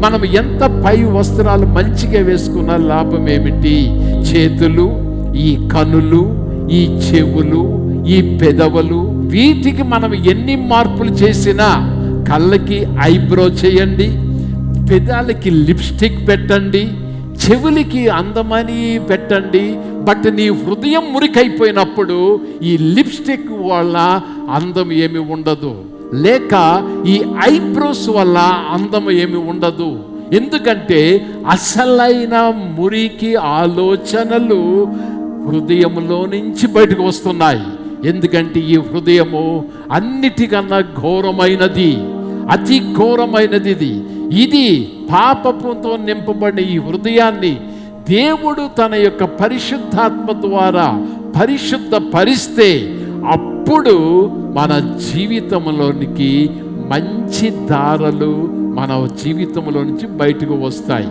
మనం ఎంత పై వస్త్రాలు మంచిగా వేసుకున్న లాభం ఏమిటి? చేతులు, ఈ కనులు, ఈ చెవులు, ఈ పెదవులు, వీటికి మనం ఎన్ని మార్పులు చేసినా, కళ్ళకి ఐబ్రో చేయండి, పెదాలకి లిప్స్టిక్ పెట్టండి, చెవులకి అందమని పెట్టండి, బట్ నీ హృదయం మురికైపోయినప్పుడు ఈ లిప్స్టిక్ వల్ల అందం ఏమి ఉండదు, లేక ఈ ఐబ్రోస్ వల్ల అందం ఏమి ఉండదు. ఎందుకంటే అసలైన మురికి ఆలోచనలు హృదయంలో నుంచి బయటకు వస్తున్నాయి. ఎందుకంటే ఈ హృదయము అన్నిటికన్నా ఘోరమైనది, అతి ఘోరమైనది. ఇది పాపపుతో నింపబడిన ఈ హృదయాన్ని దేవుడు తన యొక్క పరిశుద్ధాత్మ ద్వారా పరిశుద్ధపరిస్తే అప్పుడు మన జీవితంలోనికి మంచి దారులు మన జీవితంలో నుంచి బయటకు వస్తాయి.